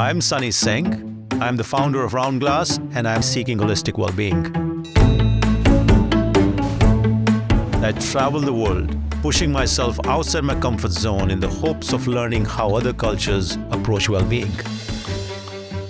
I'm Sunny Singh. I'm the founder of RoundGlass, and I'm seeking holistic well-being. I travel the world, pushing myself outside my comfort zone in the hopes of learning how other cultures approach well-being.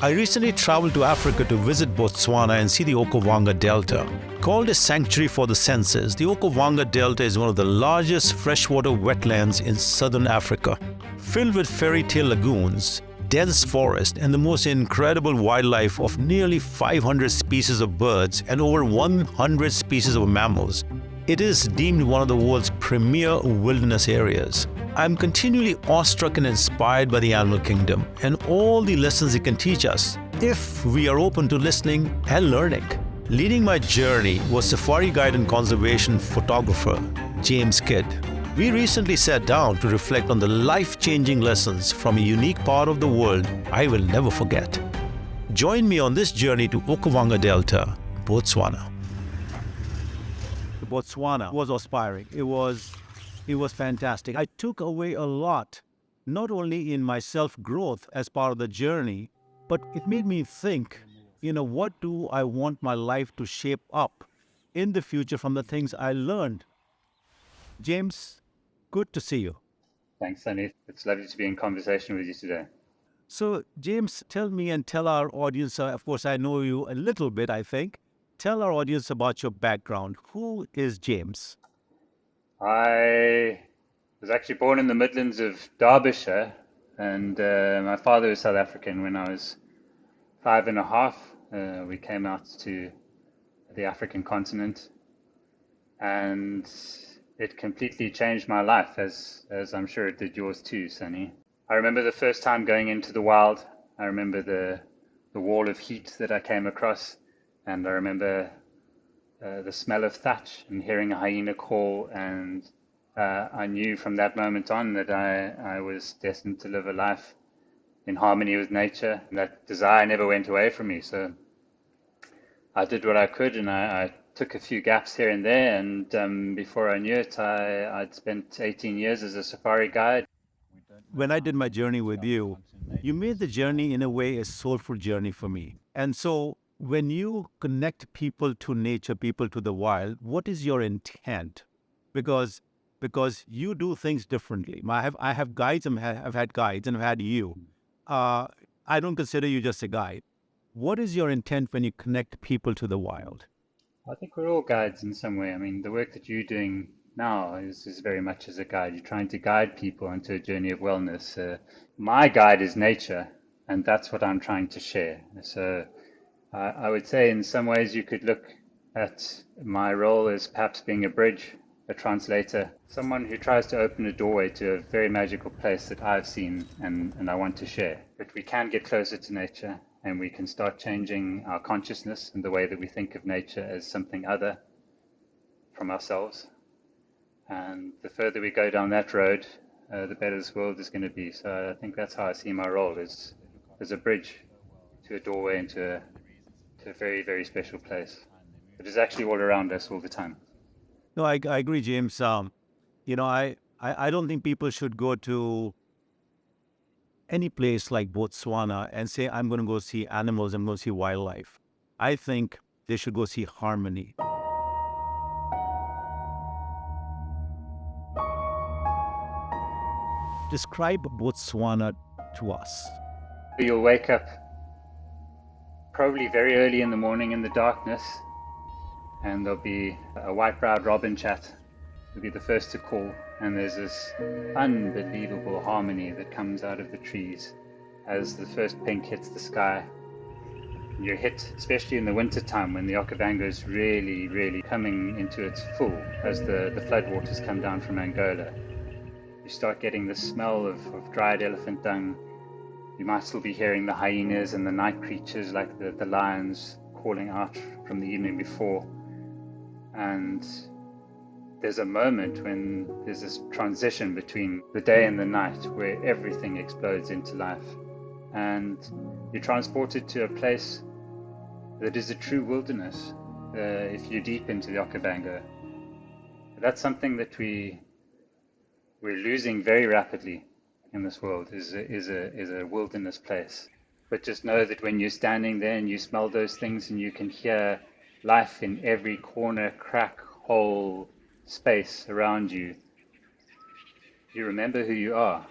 I recently traveled to Africa to visit Botswana and see the Okavango Delta. Called a sanctuary for the senses, the Okavango Delta is one of the largest freshwater wetlands in southern Africa, filled with fairy tale lagoons, dense forest, and the most incredible wildlife of nearly 500 species of birds and over 100 species of mammals. It is deemed one of the world's premier wilderness areas. I'm continually awestruck and inspired by the animal kingdom and all the lessons it can teach us if we are open to listening and learning. Leading my journey was safari guide and conservation photographer James Kydd. We recently sat down to reflect on the life-changing lessons from a unique part of the world I will never forget. Join me on this journey to Okavango Delta, Botswana. Botswana was inspiring. It was fantastic. I took away a lot, not only in my self-growth as part of the journey, but it made me think, what do I want my life to shape up in the future from the things I learned? James, good to see you. Thanks, Sunny. It's lovely to be in conversation with you today. So, James, tell me and tell our audience, of course, I know you a little bit, I think. Tell our audience about your background. Who is James? I was actually born in the Midlands of Derbyshire, and my father was South African. When I was 5.5, we came out to the African continent, and it completely changed my life, as I'm sure it did yours too, Sunny. I remember the first time going into the wild. I remember the wall of heat that I came across, and I remember the smell of thatch and hearing a hyena call, and I knew from that moment on that I was destined to live a life in harmony with nature. That desire never went away from me, so I did what I could, and I took a few gaps here and there, and before I knew it, I'd spent 18 years as a safari guide. When I did my journey with you, you made the journey in a way a soulful journey for me. And so when you connect people to nature, people to the wild, what is your intent? Because you do things differently. I have guides, I've had guides, and I've had you. I don't consider you just a guide. What is your intent when you connect people to the wild? I think we're all guides in some way. I mean, the work that you're doing now is very much as a guide. You're trying to guide people onto a journey of wellness. My guide is nature, and that's what I'm trying to share. So I would say in some ways you could look at my role as perhaps being a bridge, a translator, someone who tries to open a doorway to a very magical place that I've seen and I want to share. But we can get closer to nature, and we can start changing our consciousness and the way that we think of nature as something other from ourselves. And the further we go down that road, the better this world is going to be. So I think that's how I see my role, as a bridge to a doorway into a very, very special place. It is actually all around us all the time. No, I agree, James. I don't think people should go to any place like Botswana and say, I'm going to go see animals, I'm going to see wildlife. I think they should go see harmony. Describe Botswana to us. You'll wake up probably very early in the morning in the darkness, and there'll be a white-browed robin chat. You'll be the first to call, and there's this unbelievable harmony that comes out of the trees as the first pink hits the sky. You're hit, especially in the winter time when the Okavango is really, really coming into its full as the floodwaters come down from Angola. You start getting the smell of dried elephant dung. You might still be hearing the hyenas and the night creatures like the lions calling out from the evening before. And there's a moment when there's this transition between the day and the night where everything explodes into life. And you're transported to a place that is a true wilderness if you're deep into the Okavango. That's something that we're losing very rapidly in this world, is a wilderness place. But just know that when you're standing there and you smell those things and you can hear life in every corner, crack, hole, space around you, you remember who you are.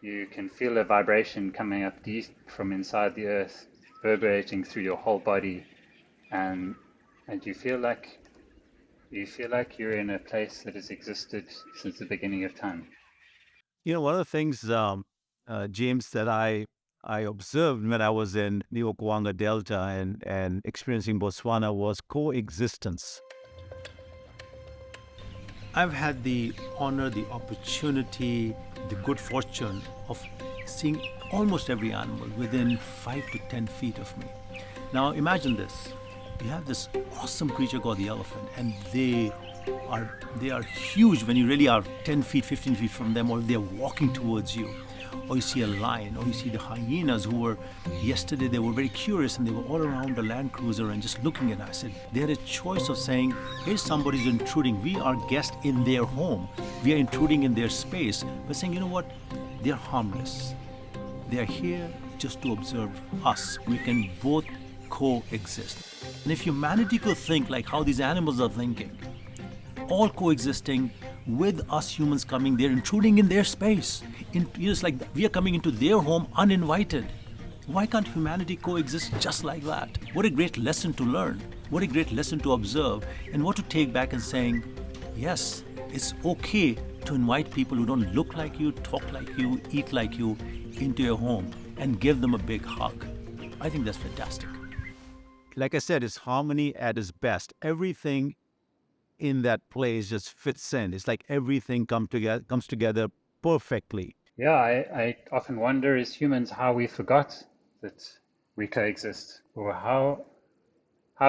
You can feel a vibration coming up deep from inside the earth, reverberating through your whole body, and you feel like you're in a place that has existed since the beginning of time. One of the things, James, that I observed when I was in the Okavango Delta and experiencing Botswana was coexistence. I've had the honor, the opportunity, the good fortune of seeing almost every animal within 5 to 10 feet of me. Now imagine this. You have this awesome creature called the elephant, and they are huge when you really are 10 feet, 15 feet from them, or they're walking towards you. Or you see a lion, or you see the hyenas yesterday they were very curious and they were all around the Land Cruiser and just looking at us. I said, they had a choice of saying, hey, somebody's intruding. We are guests in their home. We are intruding in their space. But saying, you know what? They're harmless. They are here just to observe us. We can both coexist. And if humanity could think like how these animals are thinking, all coexisting with us humans coming there, intruding in their space. It's like we are coming into their home uninvited. Why can't humanity coexist just like that? What a great lesson to learn. What a great lesson to observe, and what to take back and saying, yes, it's okay to invite people who don't look like you, talk like you, eat like you into your home and give them a big hug. I think that's fantastic. Like I said, it's harmony at its best. Everything in that place just fits in. It's like everything comes together perfectly. Yeah, I often wonder as humans how we forgot that we coexist, or how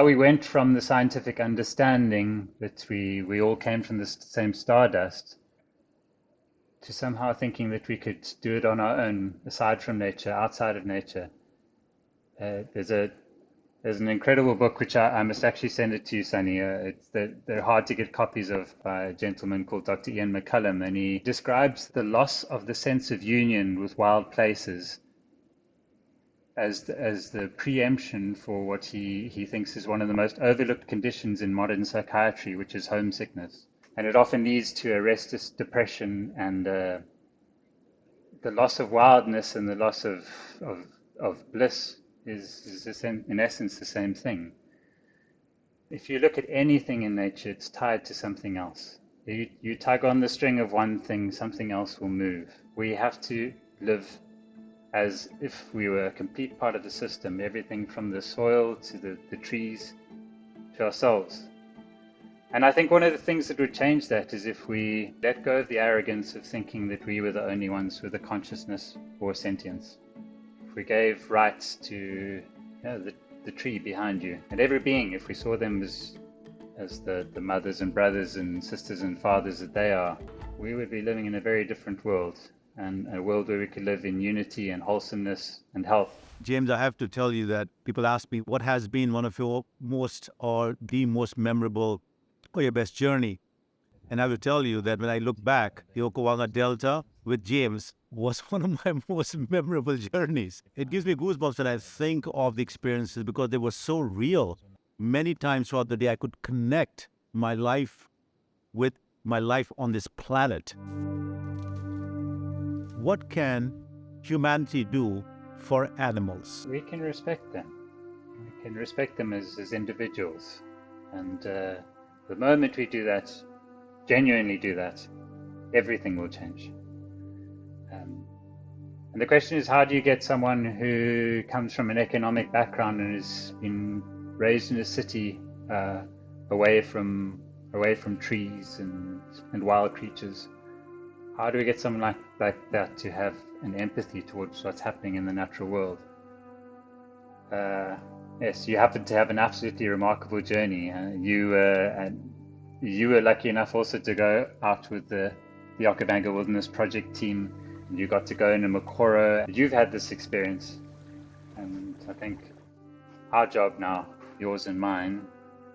we went from the scientific understanding that we all came from the same stardust to somehow thinking that we could do it on our own, aside from nature, outside of nature. There's an incredible book which I must actually send it to you, Sunny. They're hard to get copies of, by a gentleman called Dr. Ian McCullum, and he describes the loss of the sense of union with wild places as the preemption for what he thinks is one of the most overlooked conditions in modern psychiatry, which is homesickness. And it often leads to a restless depression and the loss of wildness and the loss of bliss is in essence the same thing. If you look at anything in nature, it's tied to something else. You tug on the string of one thing, something else will move. We have to live as if we were a complete part of the system, everything from the soil to the trees to ourselves. And I think one of the things that would change that is if we let go of the arrogance of thinking that we were the only ones with a consciousness or sentience. If we gave rights to the tree behind you and every being, if we saw them as the mothers and brothers and sisters and fathers that they are, we would be living in a very different world, and a world where we could live in unity and wholesomeness and health. James, I have to tell you that people ask me what has been one of your most or the most memorable or your best journey. And I will tell you that when I look back, the Okavango Delta with James was one of my most memorable journeys. It gives me goosebumps when I think of the experiences because they were so real. Many times throughout the day, I could connect my life with my life on this planet. What can humanity do for animals? We can respect them. We can respect them as individuals. And the moment we do that, genuinely do that, everything will change. And the question is, how do you get someone who comes from an economic background and has been raised in a city away from trees and wild creatures? How do we get someone like that to have an empathy towards what's happening in the natural world? Yes, you happen to have an absolutely remarkable journey. You were lucky enough also to go out with the Okavango Wilderness Project team. You got to go in a Makoro. You've had this experience, and I think our job now, yours and mine,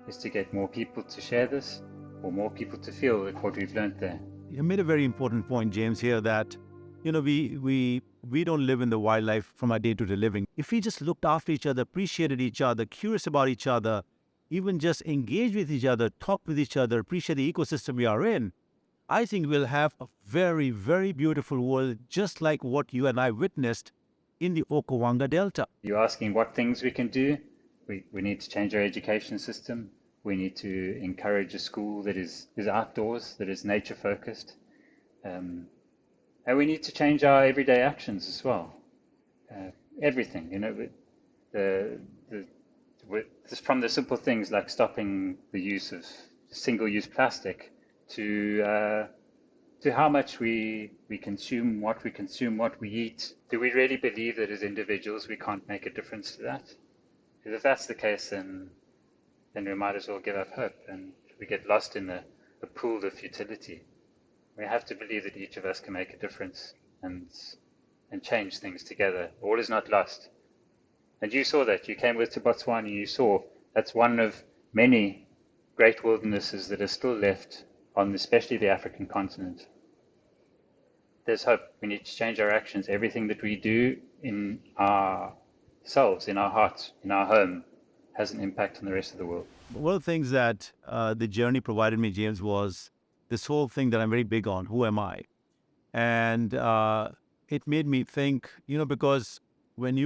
is to get more people to share this, or more people to feel what we've learned there. You made a very important point, James, here that We don't live in the wildlife from our day-to-day living. If we just looked after each other, appreciated each other, curious about each other, even just engage with each other, talk with each other, appreciate the ecosystem we are in, I think we'll have a very, very beautiful world, just like what you and I witnessed in the Okavango Delta. You're asking what things we can do. We need to change our education system. We need to encourage a school that is outdoors, that is nature focused. And we need to change our everyday actions as well. Everything, from the simple things like stopping the use of single-use plastic to how much we consume, what we eat. Do we really believe that as individuals we can't make a difference to that? Because if that's the case, then we might as well give up hope and we get lost in the pool of futility. We have to believe that each of us can make a difference and change things together. All is not lost. And you saw that. You came with to Botswana and you saw that's one of many great wildernesses that are still left on especially the African continent. There's hope. We need to change our actions. Everything that we do in ourselves, in our hearts, in our home, has an impact on the rest of the world. One of the things that the journey provided me, James, was this whole thing that I'm very big on. Who am I? And it made me think, because when we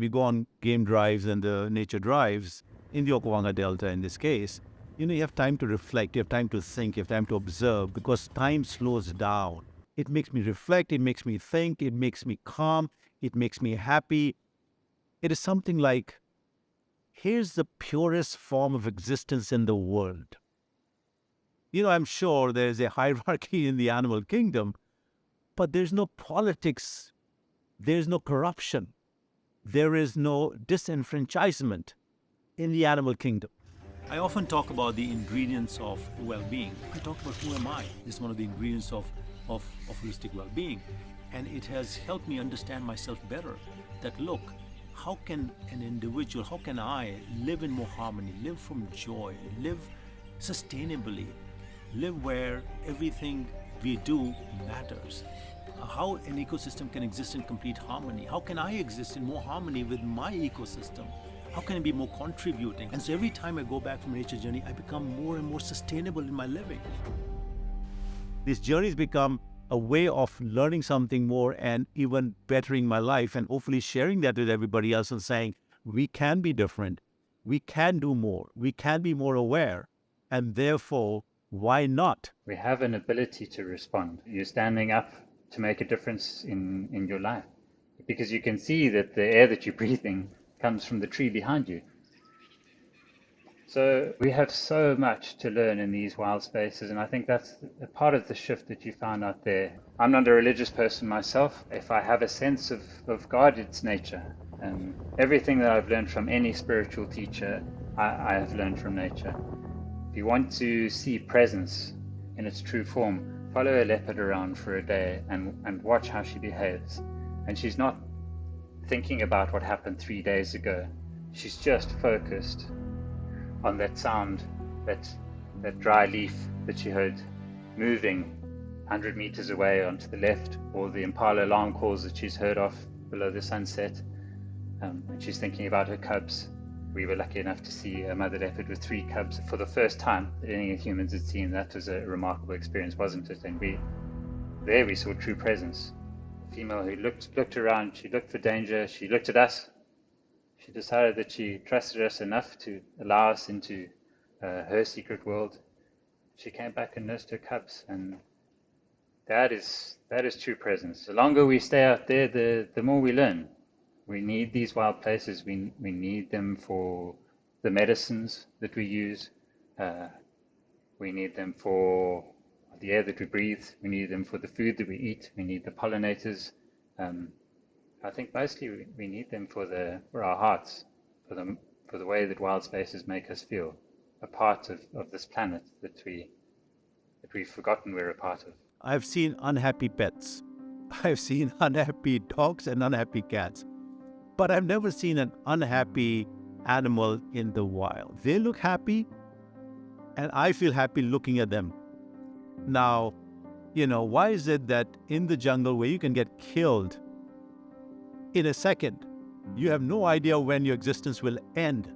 go on game drives and the nature drives in the Okavango Delta in this case, you have time to reflect, you have time to think, you have time to observe, because time slows down. It makes me reflect, it makes me think, it makes me calm, it makes me happy. It is something like, here's the purest form of existence in the world. I'm sure there's a hierarchy in the animal kingdom, but there's no politics, there's no corruption, there is no disenfranchisement in the animal kingdom. I often talk about the ingredients of well-being. I talk about who am I? This is one of the ingredients of holistic well-being. And it has helped me understand myself better. That look, how can an individual, how can I live in more harmony, live from joy, live sustainably, live where everything we do matters? How an ecosystem can exist in complete harmony? How can I exist in more harmony with my ecosystem? How can I be more contributing? And so every time I go back from a nature journey, I become more and more sustainable in my living. These journeys become a way of learning something more and even bettering my life, and hopefully sharing that with everybody else and saying, we can be different, we can do more, we can be more aware, and therefore, why not? We have an ability to respond. You're standing up to make a difference in your life, because you can see that the air that you're breathing comes from the tree behind you. So we have so much to learn in these wild spaces, and I think that's a part of the shift that you found out there. I'm not a religious person myself. If I have a sense of God, it's nature. Everything that I've learned from any spiritual teacher, I have learned from nature. If you want to see presence in its true form, follow a leopard around for a day and watch how she behaves. And she's not thinking about what happened 3 days ago. She's just focused on that sound, that dry leaf that she heard moving 100 meters away onto the left, or the impala alarm calls that she's heard off below the sunset. And she's thinking about her cubs. We were lucky enough to see a mother leopard with 3 cubs for the first time that any humans had seen. That was a remarkable experience, wasn't it? And we saw true presence. A female who looked around, she looked for danger, she looked at us. She decided that she trusted us enough to allow us into her secret world. She came back and nursed her cubs, and that is true presence. The longer we stay out there, the more we learn. We need these wild places. We need them for the medicines that we use. We need them for the air that we breathe. We need them for the food that we eat. We need the pollinators. I think mostly we need them for our hearts, for the way that wild spaces make us feel a part of this planet that we've forgotten we're a part of. I've seen unhappy pets. I've seen unhappy dogs and unhappy cats. But I've never seen an unhappy animal in the wild. They look happy, and I feel happy looking at them. Now, Why is it that in the jungle where you can get killed in a second, you have no idea when your existence will end?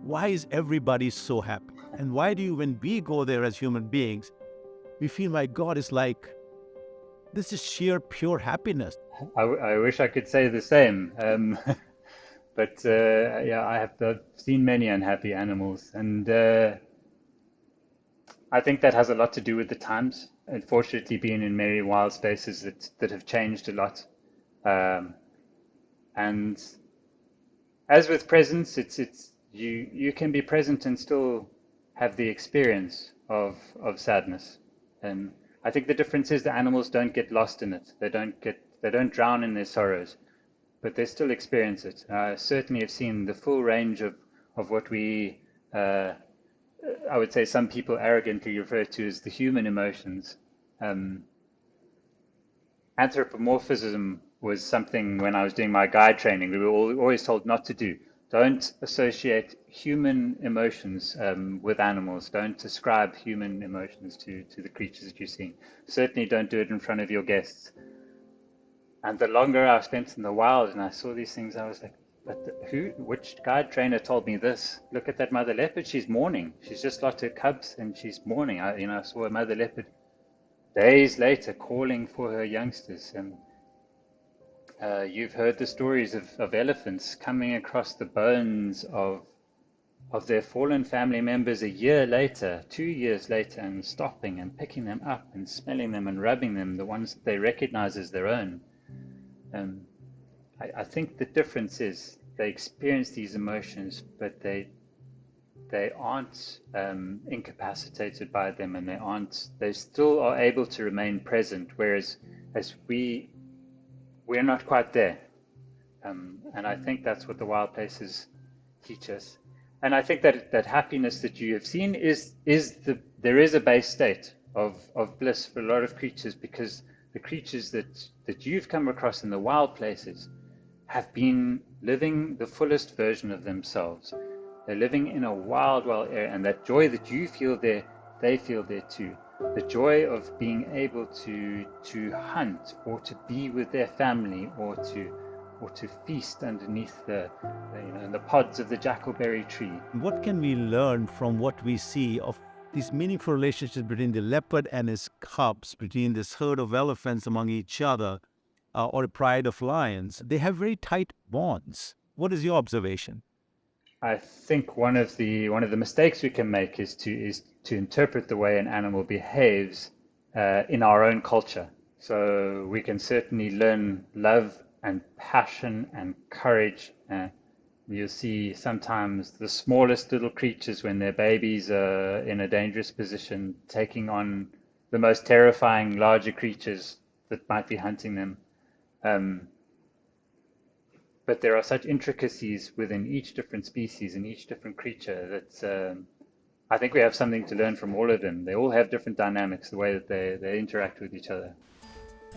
Why is everybody so happy? And why when we go there as human beings, we feel my God is like, this is sheer pure happiness. I wish I could say the same. But yeah, I've seen many unhappy animals, and I think that has a lot to do with the times. Unfortunately, being in many wild spaces that have changed a lot, and as with presence, it's you can be present and still have the experience of sadness. And I think the difference is the animals don't get lost in it. They don't drown in their sorrows, but they still experience it. I certainly have seen the full range of what we I would say some people arrogantly refer to as the human emotions. Anthropomorphism was something when I was doing my guide training, we were always told not to do. Don't associate human emotions with animals. Don't ascribe human emotions to the creatures that you're seeing. Certainly don't do it in front of your guests. And the longer I spent in the wild and I saw these things, I was like, which guide trainer told me this? Look at that mother leopard, she's mourning. She's just lost her cubs and she's mourning. I saw a mother leopard days later calling for her youngsters. And you've heard the stories of elephants coming across the bones of their fallen family members a year later, 2 years later, and stopping and picking them up and smelling them and rubbing them, the ones that they recognize as their own. I think the difference is they experience these emotions, but they aren't incapacitated by them, and they still are able to remain present, whereas we're not quite there. And I think that's what the wild places teach us. And I think that happiness that you have seen there is a base state of bliss for a lot of creatures, because the creatures that you've come across in the wild places have been living the fullest version of themselves. They're living in a wild area, and that joy that you feel there, they feel there too. The joy of being able to hunt, or to be with their family, or to feast underneath the pods of the jackalberry tree. What can we learn from what we see of these meaningful relationships between the leopard and his cubs, between this herd of elephants among each other, or a pride of lions? They have very tight bonds. What is your observation? I think one of the mistakes we can make is to interpret the way an animal behaves in our own culture. So we can certainly learn love and passion and courage. You'll see sometimes the smallest little creatures, when their babies are in a dangerous position, taking on the most terrifying larger creatures that might be hunting them. But there are such intricacies within each different species and each different creature that I think we have something to learn from all of them. They all have different dynamics, the way that they interact with each other.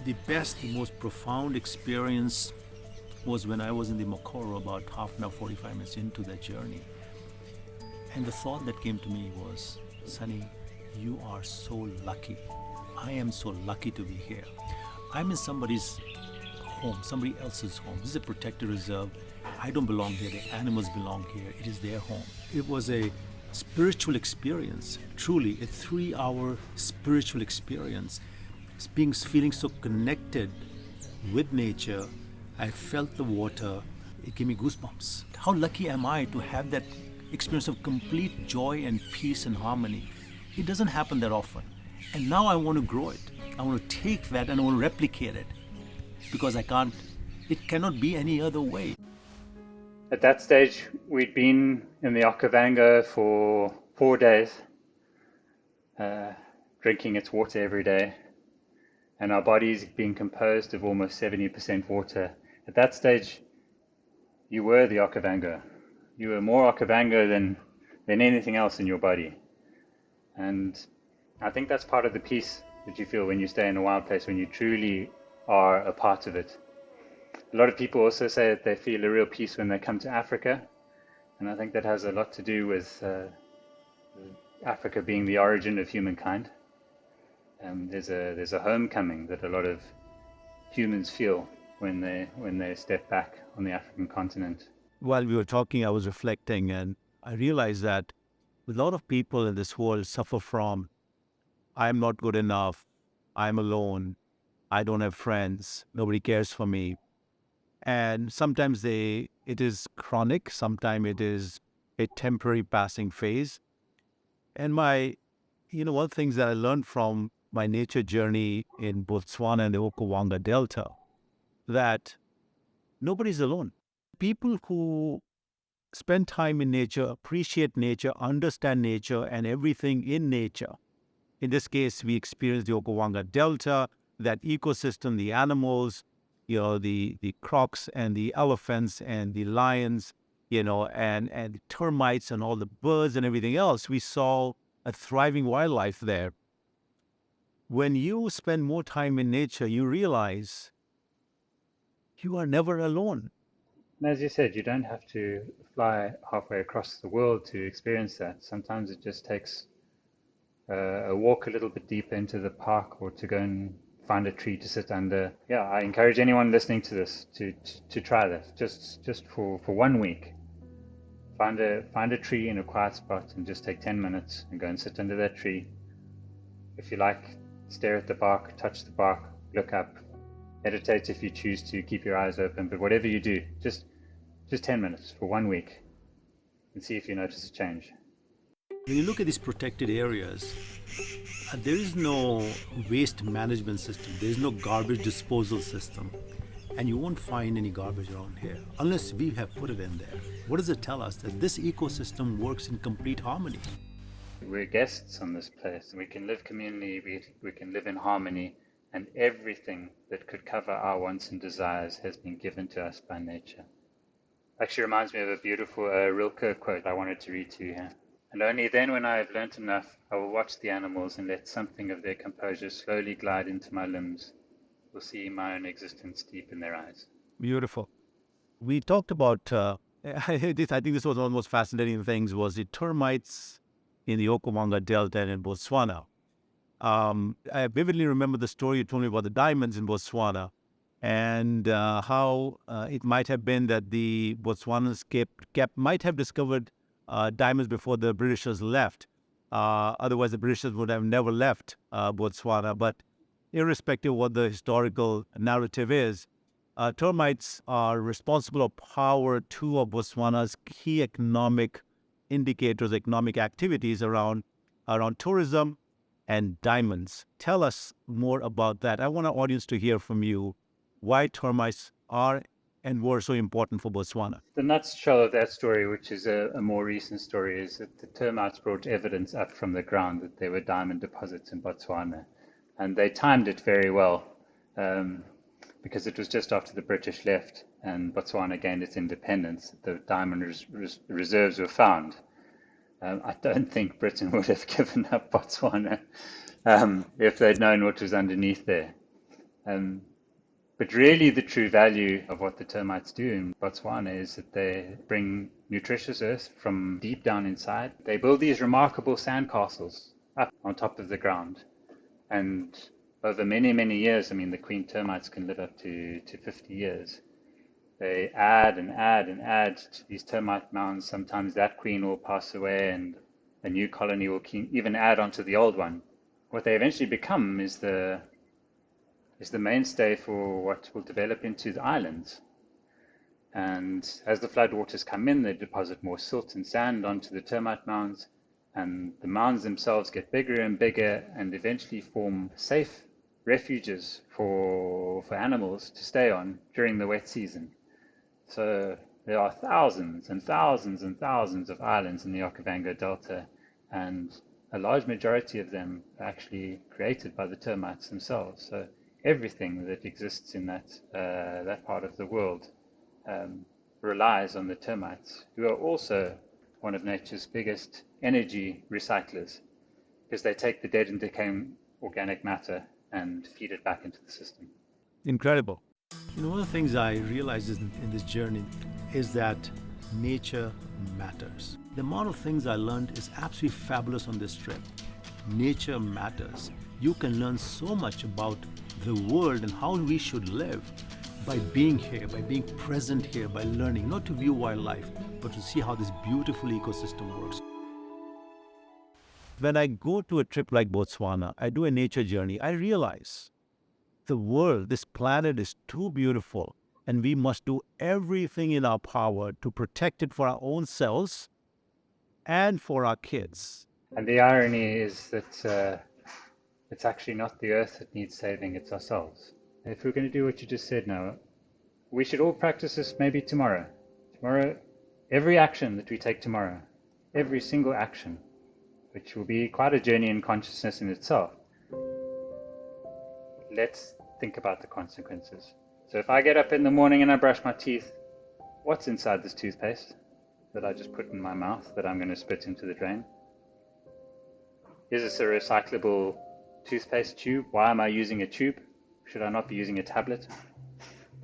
The best, the most profound experience was when I was in the Mokoro, about half an hour, 45 minutes into that journey. And the thought that came to me was, Sunny, you are so lucky. I am so lucky to be here. I'm in somebody's home, somebody else's home. This is a protected reserve. I don't belong here. The animals belong here. It is their home. It was a spiritual experience, truly a 3-hour spiritual experience. Feeling so connected with nature. I felt the water. It gave me goosebumps. How lucky am I to have that experience of complete joy and peace and harmony? It doesn't happen that often. And now I want to grow it. I want to take that and I want to replicate it. Because it cannot be any other way. At that stage, we'd been in the Okavango for 4 days, drinking its water every day, and our bodies being composed of almost 70% water. At that stage, you were the Okavango. You were more Okavango than anything else in your body. And I think that's part of the peace that you feel when you stay in a wild place, when you truly are a part of it. A lot of people also say that they feel a real peace when they come to Africa, and I think that has a lot to do with Africa being the origin of humankind. There's a homecoming that a lot of humans feel when they step back on the African continent. While we were talking, I was reflecting, and I realized that a lot of people in this world suffer from I'm not good enough, I'm alone, I don't have friends, nobody cares for me. And sometimes it is chronic, sometimes it is a temporary passing phase. And one of the things that I learned from my nature journey in Botswana and the Okavango Delta, that nobody's alone. People who spend time in nature, appreciate nature, understand nature and everything in nature. In this case, we experienced the Okavango Delta, that ecosystem, the animals, the crocs and the elephants and the lions, and the termites and all the birds and everything else. We saw a thriving wildlife there. When you spend more time in nature, you realize you are never alone. And as you said, you don't have to fly halfway across the world to experience that. Sometimes it just takes a walk a little bit deeper into the park, or to go and find a tree to sit under. Yeah, I encourage anyone listening to this to try that. Just for 1 week. Find a tree in a quiet spot and just take 10 minutes and go and sit under that tree. If you like, stare at the bark, touch the bark, look up, meditate if you choose to, keep your eyes open. But whatever you do, just 10 minutes for 1 week and see if you notice a change. When you look at these protected areas, there is no waste management system. There is no garbage disposal system. And you won't find any garbage around here unless we have put it in there. What does it tell us? That this ecosystem works in complete harmony. We're guests on this place. We can live communally, we can live in harmony, and everything that could cover our wants and desires has been given to us by nature. Actually reminds me of a beautiful Rilke quote I wanted to read to you here. And only then, when I have learnt enough, I will watch the animals and let something of their composure slowly glide into my limbs. Will see my own existence deep in their eyes. Beautiful. We talked about, I think this was one of the most fascinating things, was the termites in the Okavango Delta and in Botswana. I vividly remember the story you told me about the diamonds in Botswana, and how it might have been that the Botswanans might have discovered diamonds before the Britishers left. Otherwise, the Britishers would have never left Botswana. But irrespective of what the historical narrative is, termites are responsible for power two of Botswana's key economic indicators, economic activities around tourism and diamonds. Tell us more about that. I want our audience to hear from you why termites are and were so important for Botswana. The nutshell of that story, which is a more recent story, is that the termites brought evidence up from the ground that there were diamond deposits in Botswana. And they timed it very well, because it was just after the British left and Botswana gained its independence that the diamond reserves were found. I don't think Britain would have given up Botswana if they'd known what was underneath there. But really the true value of what the termites do in Botswana is that they bring nutritious earth from deep down inside. They build these remarkable sandcastles up on top of the ground. And over many, many years, the queen termites can live up to 50 years. They add and add and add to these termite mounds. Sometimes that queen will pass away and a new colony will even add onto the old one. What they eventually become is the mainstay for what will develop into the islands. And as the floodwaters come in, they deposit more silt and sand onto the termite mounds, and the mounds themselves get bigger and bigger and eventually form safe refuges for animals to stay on during the wet season. So there are thousands and thousands and thousands of islands in the Okavango Delta, and a large majority of them are actually created by the termites themselves. So everything that exists in that part of the world relies on the termites, who are also one of nature's biggest energy recyclers, because they take the dead and decaying organic matter and feed it back into the system. Incredible. One of the things I realized in this journey is that nature matters. The amount of things I learned is absolutely fabulous on this trip. nature matters. You can learn so much about the world and how we should live by being here, by being present here, by learning, not to view wildlife, but to see how this beautiful ecosystem works. When I go to a trip like Botswana, I do a nature journey, I realize the world, this planet is too beautiful, and we must do everything in our power to protect it for our own selves and for our kids. And the irony is that it's actually not the earth that needs saving, it's ourselves. If we're going to do what you just said now, we should all practice this maybe tomorrow. Tomorrow, every action that we take tomorrow, every single action, which will be quite a journey in consciousness in itself, let's think about the consequences. So if I get up in the morning and I brush my teeth, what's inside this toothpaste that I just put in my mouth that I'm going to spit into the drain? Is this a recyclable toothpaste tube? Why am I using a tube? Should I not be using a tablet?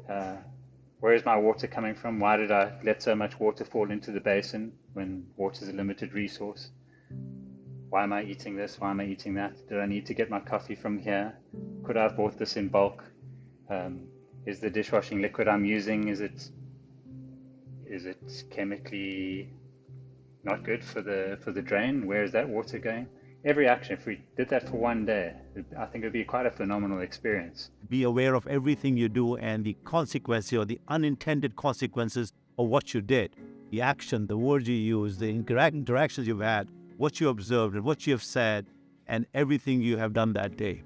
Where is my water coming from? Why did I let so much water fall into the basin when water is a limited resource? Why am I eating this? Why am I eating that? Did I need to get my coffee from here? Could I have bought this in bulk? Is the dishwashing liquid I'm using, is it chemically not good for the drain? Where is that water going? Every action, if we did that for one day, I think it would be quite a phenomenal experience. Be aware of everything you do and the consequences or the unintended consequences of what you did. The action, the words you use, the interactions you've had, what you observed and what you have said, and everything you have done that day.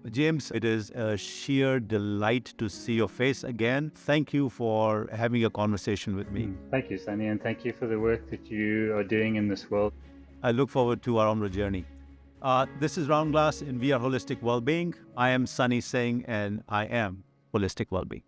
James, it is a sheer delight to see your face again. Thank you for having a conversation with me. Thank you, Sunny, and thank you for the work that you are doing in this world. I look forward to our onward journey. This is RoundGlass and we are Holistic Wellbeing. I am Sunny Singh and I am Holistic Wellbeing.